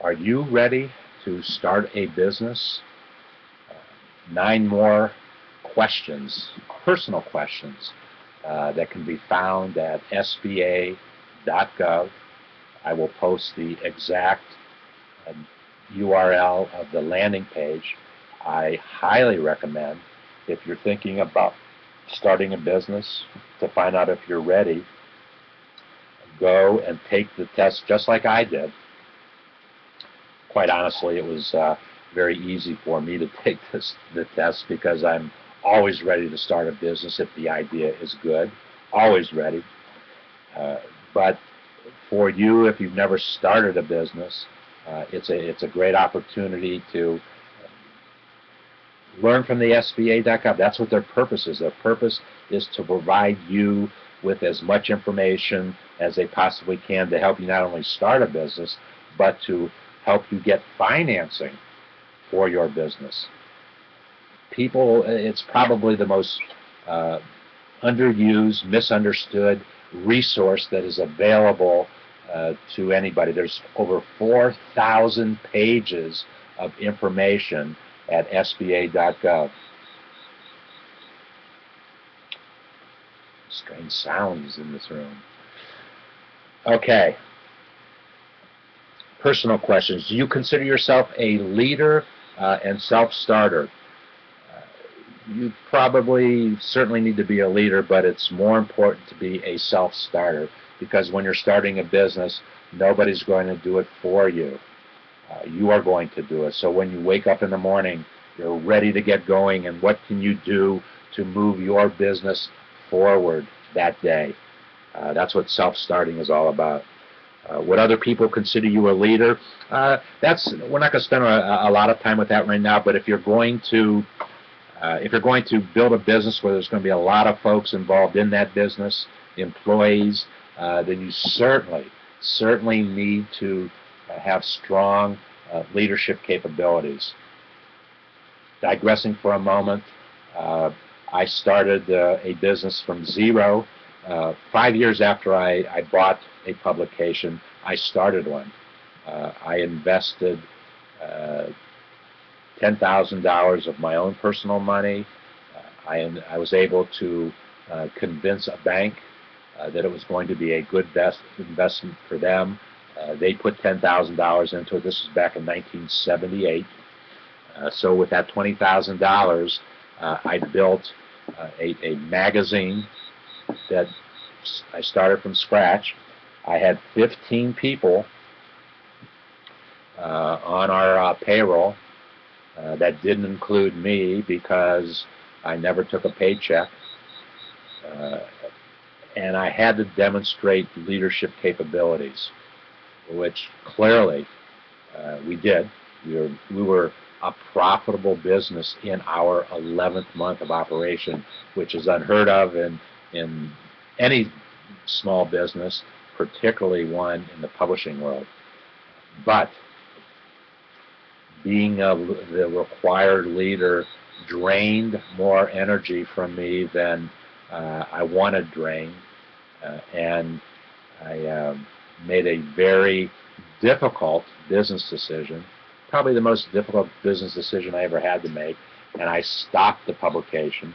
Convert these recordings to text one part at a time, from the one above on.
Are you ready to start a business? 9 more questions, personal questions, that can be found at sba.gov. I will post the exact URL of the landing page. I highly recommend, if you're thinking about starting a business, to find out if you're ready, go and take the test just like I did. Quite honestly, it was very easy for me to take the test because I'm always ready to start a business if the idea is good. Always ready. But for you, if you've never started a business, it's a great opportunity to learn from the SBA.gov. That's what their purpose is. Their purpose is to provide you with as much information as they possibly can to help you not only start a business, but to help you get financing for your business. People, it's probably the most underused, misunderstood resource that is available to anybody. There's over 4,000 pages of information at sba.gov. Strange sounds in this room. Okay. Personal questions. Do you consider yourself a leader and self-starter? You probably certainly need to be a leader, but it's more important to be a self-starter, because when you're starting a business, nobody's going to do it for you. You are going to do it. So when you wake up in the morning, you're ready to get going, and what can you do to move your business forward that day? That's what self-starting is all about. Would other people consider you a leader? We're not going to spend a lot of time with that right now, but if you're going to build a business where there's going to be a lot of folks involved in that business, employees, then you certainly need to have strong leadership capabilities. Digressing for a moment, I started a business from zero. 5 years after I bought a publication, I started one. I invested $10,000 of my own personal money. I was able to convince a bank that it was going to be a good investment for them. They put $10,000 into it. This was back in 1978. So with that $20,000, I built a magazine that I started from scratch. I had 15 people on our payroll. That didn't include me because I never took a paycheck. And I had to demonstrate leadership capabilities, which clearly we did. We were a profitable business in our 11th month of operation, which is unheard of in any small business, particularly one in the publishing world. But being the required leader drained more energy from me than I wanted drained, and I made a very difficult business decision, probably the most difficult business decision I ever had to make, and I stopped the publication.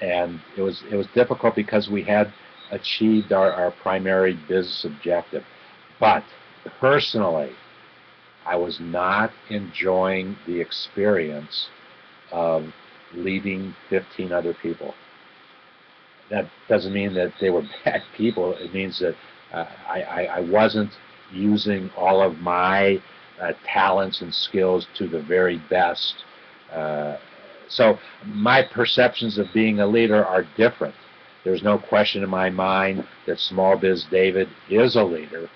And it was difficult because we had achieved our primary business objective. But personally, I was not enjoying the experience of leading 15 other people. That doesn't mean that they were bad people. It means that I wasn't using all of my talents and skills to the very best. So my perceptions of being a leader are different. There's no question in my mind that SmallBizDavid is a leader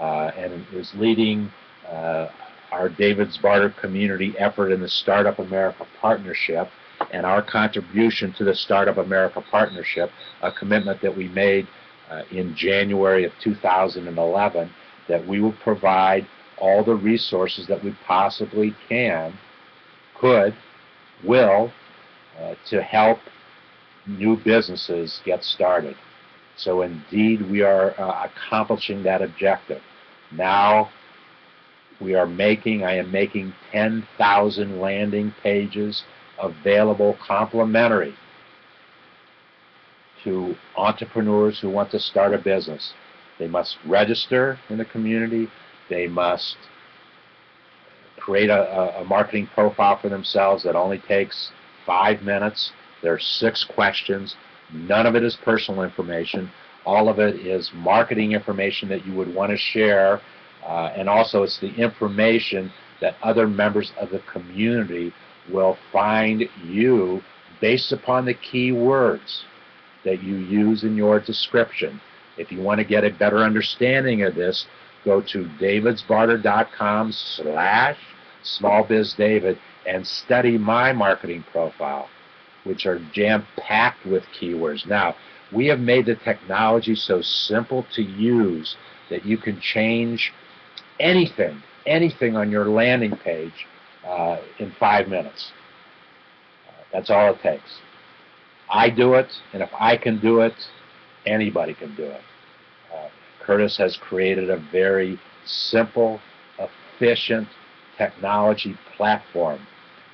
and is leading our David's Barter community effort in the Startup America Partnership, and our contribution to the Startup America Partnership, a commitment that we made in January of 2011, that we will provide all the resources that we possibly will, to help new businesses get started. So indeed, we are accomplishing that objective. Now I am making 10,000 landing pages available complimentary to entrepreneurs who want to start a business. They must register in the community. They must create a marketing profile for themselves that only takes 5 minutes. There are 6 questions. None of it is personal information. All of it is marketing information that you would want to share, and also it's the information that other members of the community will find you based upon the key words that you use in your description. If you want to get a better understanding of this, go to davidsbarter.com/SmallBizDavid and study my marketing profile, which are jam-packed with keywords. Now, we have made the technology so simple to use that you can change anything on your landing page in 5 minutes. That's all it takes. I do it, and if I can do it, anybody can do it. Curtis has created a very simple, efficient technology platform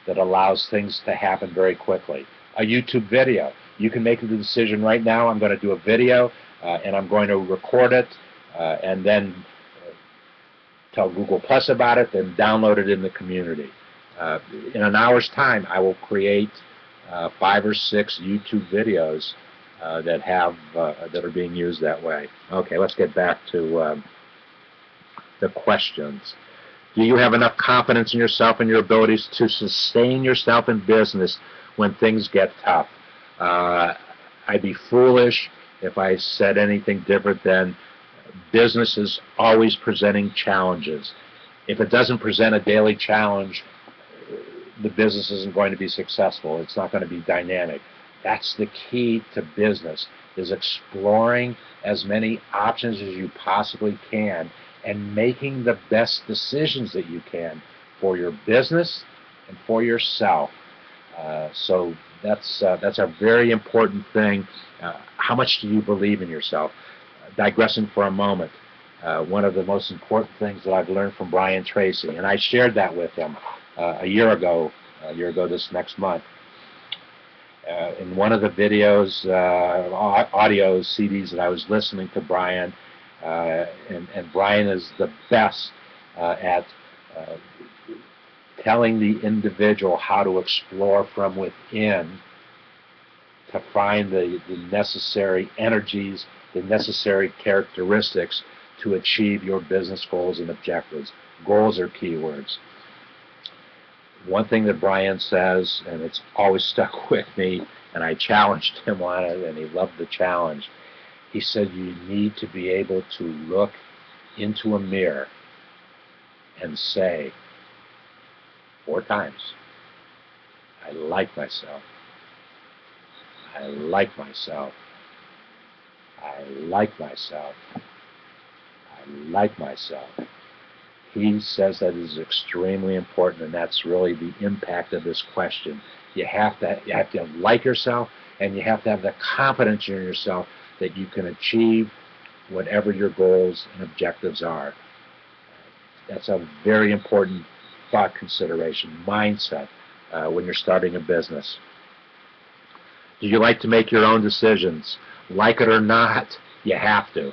that allows things to happen very quickly. A YouTube video. You can make the decision right now, I'm going to do a video, and I'm going to record it, and then tell Google Plus about it, then download it in the community. In an hour's time, I will create 5 or 6 YouTube videos that are being used that way. Okay, let's get back to the questions. Do you have enough confidence in yourself and your abilities to sustain yourself in business when things get tough? I'd be foolish if I said anything different than business is always presenting challenges. If it doesn't present a daily challenge, the business isn't going to be successful. It's not going to be dynamic. That's the key to business, is exploring as many options as you possibly can and making the best decisions that you can for your business and for yourself. So that's a very important thing. How much do you believe in yourself? Digressing for a moment, one of the most important things that I've learned from Brian Tracy, and I shared that with him a year ago this next month, in one of the videos, audio CDs that I was listening to Brian, and Brian is the best at telling the individual how to explore from within to find the necessary energies, the necessary characteristics to achieve your business goals and objectives. Goals are keywords. One thing that Brian says, and it's always stuck with me, and I challenged him on it, and he loved the challenge. He said you need to be able to look into a mirror and say 4 times, I like myself. I like myself. I like myself. I like myself. He says that is extremely important, and that's really the impact of this question. You have to like yourself, and you have to have the confidence in yourself that you can achieve whatever your goals and objectives are. That's a very important thought consideration, mindset, when you're starting a business. Do you like to make your own decisions? Like it or not, you have to.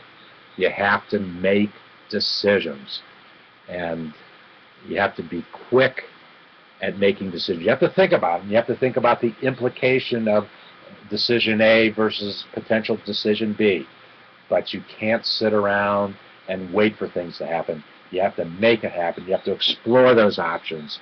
You have to make decisions. And you have to be quick at making decisions. You have to think about them. You have to think about the implication of decision A versus potential decision B. But you can't sit around and wait for things to happen. You have to make it happen. You have to explore those options,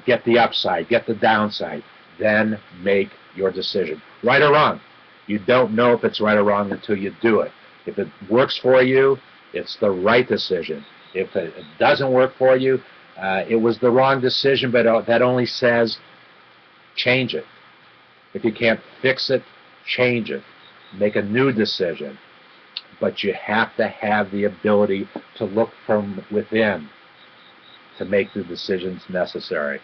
get the upside, get the downside, then make your decision. Right or wrong. You don't know if it's right or wrong until you do it. If it works for you, it's the right decision. If it doesn't work for you, it was the wrong decision, but that only says change it. If you can't fix it, change it. Make a new decision. But you have to have the ability to look from within to make the decisions necessary.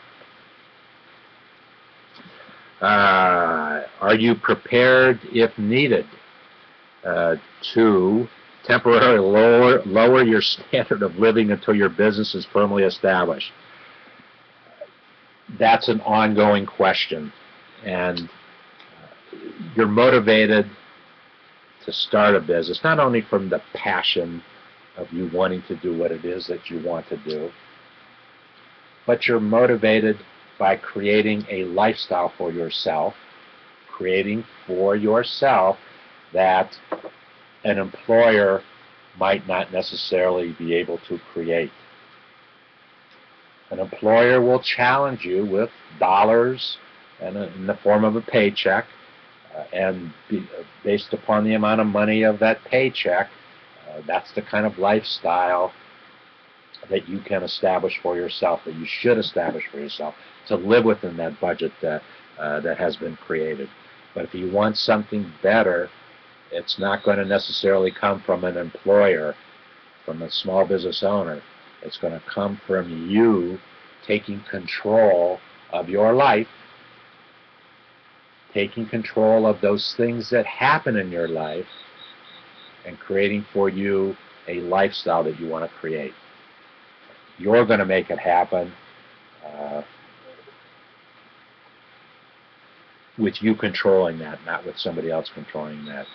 Are you prepared, if needed, to temporarily lower your standard of living until your business is firmly established? That's an ongoing question, and you're motivated to start a business not only from the passion of you wanting to do what it is that you want to do, but you're motivated by creating a lifestyle for yourself, that an employer might not necessarily be able to create. An employer will challenge you with dollars and in the form of a paycheck, based upon the amount of money of that paycheck, that's the kind of lifestyle that you can establish for yourself, that you should establish for yourself, to live within that budget that has been created. But if you want something better, it's not going to necessarily come from an employer, from a small business owner. It's going to come from you taking control of your life, taking control of those things that happen in your life, and creating for you a lifestyle that you want to create. You're going to make it happen with you controlling that, not with somebody else controlling that.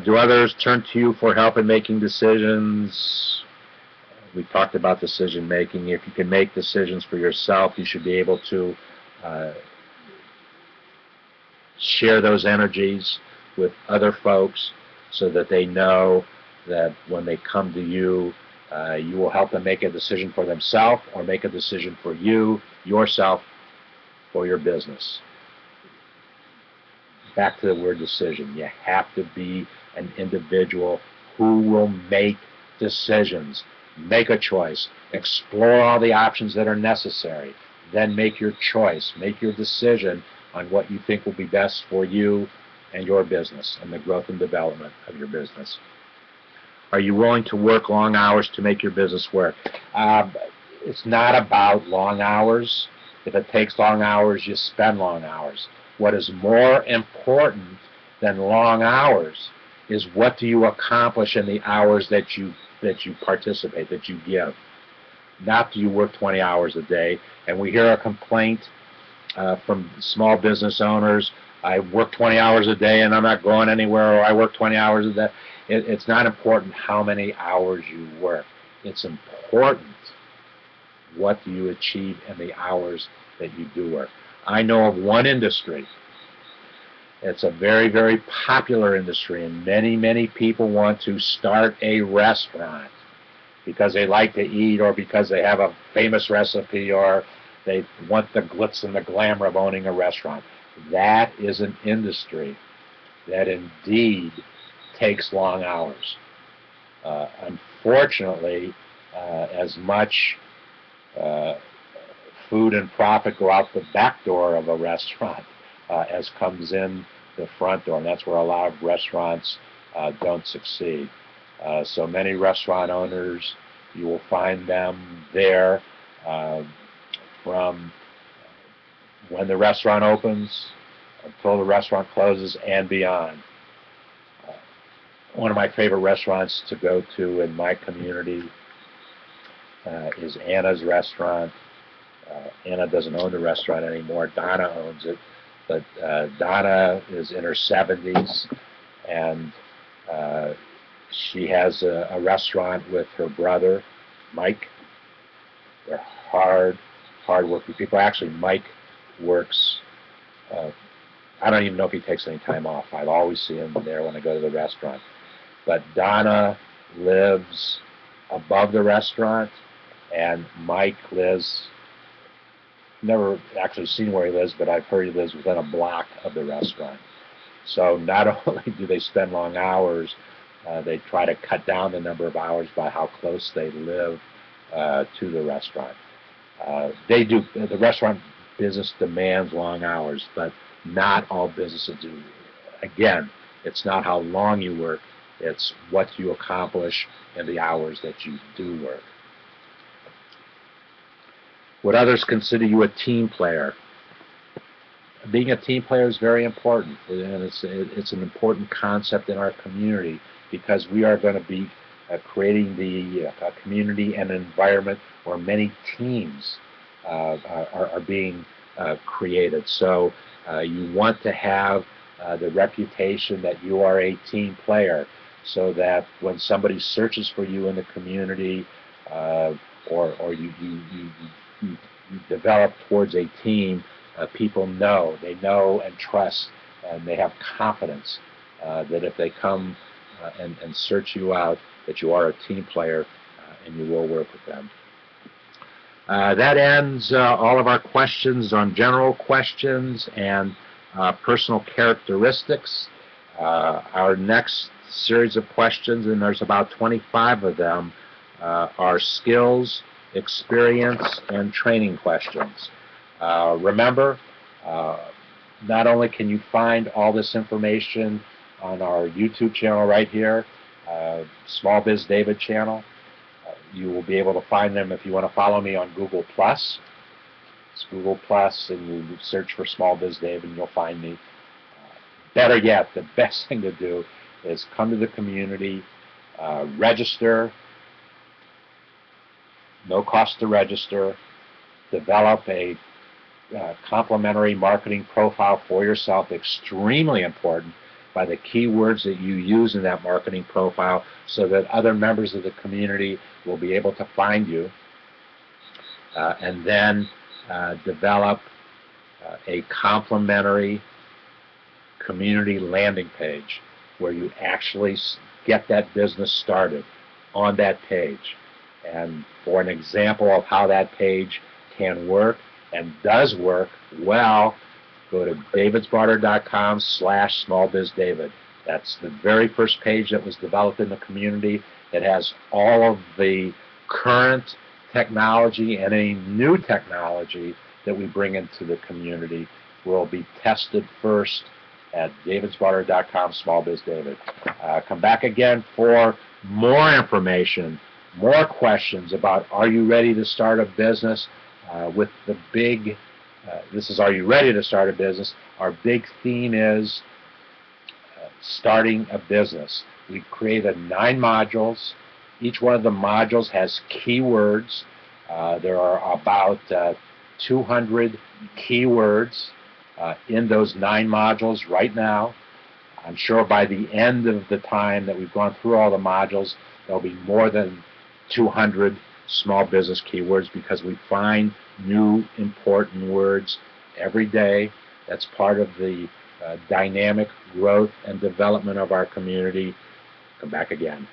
Do others turn to you for help in making decisions? We talked about decision making. If you can make decisions for yourself, you should be able to share those energies with other folks so that they know that when they come to you, you will help them make a decision for themselves or make a decision for yourself, for your business. Back to the word decision. You have to be an individual who will make decisions. Make a choice. Explore all the options that are necessary. Then make your choice. Make your decision on what you think will be best for you and your business and the growth and development of your business. Are you willing to work long hours to make your business work? It's not about long hours. If it takes long hours, you spend long hours. What is more important than long hours is what do you accomplish in the hours that you participate, that you give. Not do you work 20 hours a day. And we hear a complaint from small business owners, I work 20 hours a day and I'm not going anywhere, or I work 20 hours a day. It's not important how many hours you work. It's important what do you achieve in the hours that you do work. I know of one industry. It's a very, very popular industry, and many, many people want to start a restaurant because they like to eat, or because they have a famous recipe, or they want the glitz and the glamour of owning a restaurant. That is an industry that indeed takes long hours. Unfortunately, as much food and profit go out the back door of a restaurant as comes in the front door, and that's where a lot of restaurants don't succeed. So many restaurant owners, you will find them there from when the restaurant opens until the restaurant closes and beyond. One of my favorite restaurants to go to in my community is Anna's restaurant. Anna doesn't own the restaurant anymore. Donna owns it. But Donna is in her 70s, and she has a restaurant with her brother, Mike. They're hard-working people. Actually, Mike works, I don't even know if he takes any time off. I always see him there when I go to the restaurant. But Donna lives above the restaurant, and Mike lives, never actually seen where he lives, but I've heard he lives within a block of the restaurant. So not only do they spend long hours, they try to cut down the number of hours by how close they live to the restaurant. The restaurant business demands long hours, but not all businesses do. Again, it's not how long you work, it's what you accomplish in the hours that you do work. Would others consider you a team player? being a team player is very important, and it's an important concept in our community, because we are going to be creating the community and an environment where many teams are being created. So you want to have the reputation that you are a team player, so that when somebody searches for you in the community, or you develop towards a team, people know, they know and trust, and they have confidence that if they come and search you out, that you are a team player and you will work with them. That ends all of our questions on general questions and personal characteristics. Our next series of questions, and there's about 25 of them, are skills, experience, and training questions. Remember, not only can you find all this information on our YouTube channel right here, SmallBizDavid channel, you will be able to find them if you want to follow me on Google+. It's Google+, and you search for SmallBizDavid and you'll find me. Better yet, the best thing to do is come to the community, register, no cost to register, develop a complimentary marketing profile for yourself, extremely important, by the keywords that you use in that marketing profile, so that other members of the community will be able to find you, and then develop a complimentary community landing page where you actually get that business started on that page. And for an example of how that page can work and does work well, go to davidsbarter.com/smallbizdavid. That's the very first page that was developed in the community. It has all of the current technology, and any new technology that we bring into the community will be tested first at davidsbarter.com/smallbizdavid. Come back again for more information, more questions about, are you ready to start a business? With the big, this is, are you ready to start a business? Our big theme is starting a business. We created 9 modules. Each one of the modules has keywords. There are about 200 keywords in those 9 modules right now. I'm sure by the end of the time that we've gone through all the modules, there'll be more than 200 small business keywords, because we find new important words every day. That's part of the dynamic growth and development of our community. Come back again.